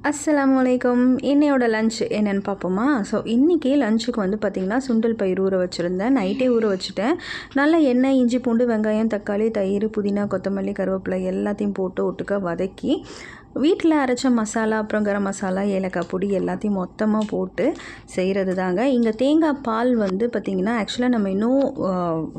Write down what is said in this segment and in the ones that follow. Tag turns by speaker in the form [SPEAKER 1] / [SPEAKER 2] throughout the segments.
[SPEAKER 1] அஸ்ஸலாமு அலைக்கும். இன்னையோட லஞ்ச் என்னென்னு பார்ப்போமா? ஸோ இன்றைக்கி லஞ்சுக்கு வந்து பார்த்திங்கன்னா சுண்டல் பயிர் ஊற வச்சுருந்தேன். நைட்டே ஊற வச்சுட்டேன். நல்லா எண்ணெய், இஞ்சி, பூண்டு, வெங்காயம், தக்காளி, தயிர், புதினா, கொத்தமல்லி, கருவேப்பிலை எல்லாத்தையும் போட்டு ஒட்டுக்கா வதக்கி வீட்டில் அரைச்ச மசாலா, அப்புறம் கரம் மசாலா, ஏலக்காய் பொடி எல்லாத்தையும் மொத்தமாக போட்டு செய்கிறது தாங்க. இங்கே தேங்காய் பால் வந்து பார்த்திங்கன்னா ஆக்சுவலாக நம்ம இன்னும்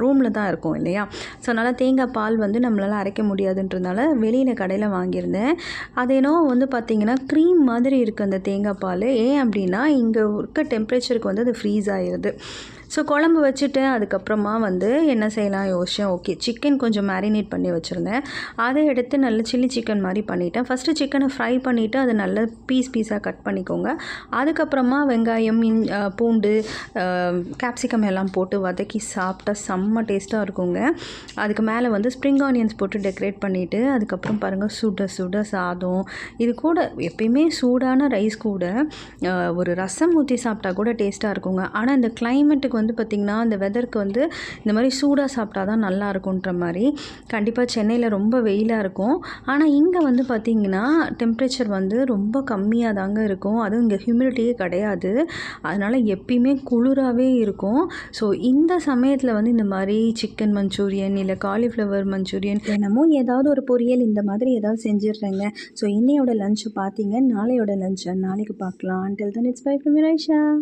[SPEAKER 1] ரூமில் தான் இருக்கோம் இல்லையா? ஸோ அதனால் தேங்காய் பால் வந்து நம்மளால் அரைக்க முடியாதுன்றதுனால வெளியில் கடையில் வாங்கியிருந்தேன். அது என்னோ வந்து பார்த்திங்கன்னா க்ரீம் மாதிரி இருக்குது அந்த தேங்காய் பால். ஏன் அப்படின்னா இங்கே இருக்க டெம்பரேச்சருக்கு வந்து அது ஃப்ரீஸ் ஆகிடுது. ஸோ குழம்பு வச்சுட்டு அதுக்கப்புறமா வந்து என்ன செய்யலாம் யோசித்தேன். ஓகே, சிக்கன் கொஞ்சம் மேரினேட் பண்ணி வச்சுருந்தேன். அதை எடுத்து நல்ல சில்லி சிக்கன் மாதிரி பண்ணிவிட்டேன். ஃபஸ்ட்டு சிக்கனை ஃப்ரை பண்ணிவிட்டு அதை நல்ல பீஸாக கட் பண்ணிக்கோங்க. அதுக்கப்புறமா வெங்காயம், பூண்டு, கேப்சிகம் எல்லாம் போட்டு வதக்கி சாப்பிட்டா செம்ம டேஸ்ட்டாக இருக்குங்க. அதுக்கு மேலே வந்து ஸ்ப்ரிங் ஆனியன்ஸ் போட்டு டெக்கரேட் பண்ணிவிட்டு அதுக்கப்புறம் பாருங்கள் சுட சுட சாதம். இது கூட எப்பயுமே சூடான ரைஸ் கூட ஒரு ரசம் ஊற்றி சாப்பிட்டா கூட டேஸ்ட்டாக இருக்குங்க. ஆனால் இந்த கிளைமேட்டுக்கு வந்து பார்த்திங்கன்னா இந்த வெதருக்கு வந்து இந்த மாதிரி சூடாக சாப்பிட்டா தான் நல்லா இருக்குன்ற மாதிரி. கண்டிப்பாக சென்னையில் ரொம்ப வெயிலாக இருக்கும். ஆனால் இங்கே வந்து பார்த்திங்கன்னா டெம்ப்ரேச்சர் வந்து ரொம்ப கம்மியாக தாங்க இருக்கும். அதுவும் இங்கே ஹியூமிடிட்டியே கிடையாது. அதனால் எப்பயுமே குளிராகவே இருக்கும். ஸோ இந்த சமயத்தில் வந்து இந்த மாதிரி சிக்கன் மஞ்சூரியன் இல்லை காலிஃப்ளவர் மஞ்சூரியன் என்னமோ ஏதாவது ஒரு பொரியல் இந்த மாதிரி ஏதாவது செஞ்சிடுறேங்க. ஸோ இன்னையோட லஞ்சு பார்த்தீங்க. நாளையோட லஞ்சை நாளைக்கு பார்க்கலாம். Until then, it's bye from Raisha.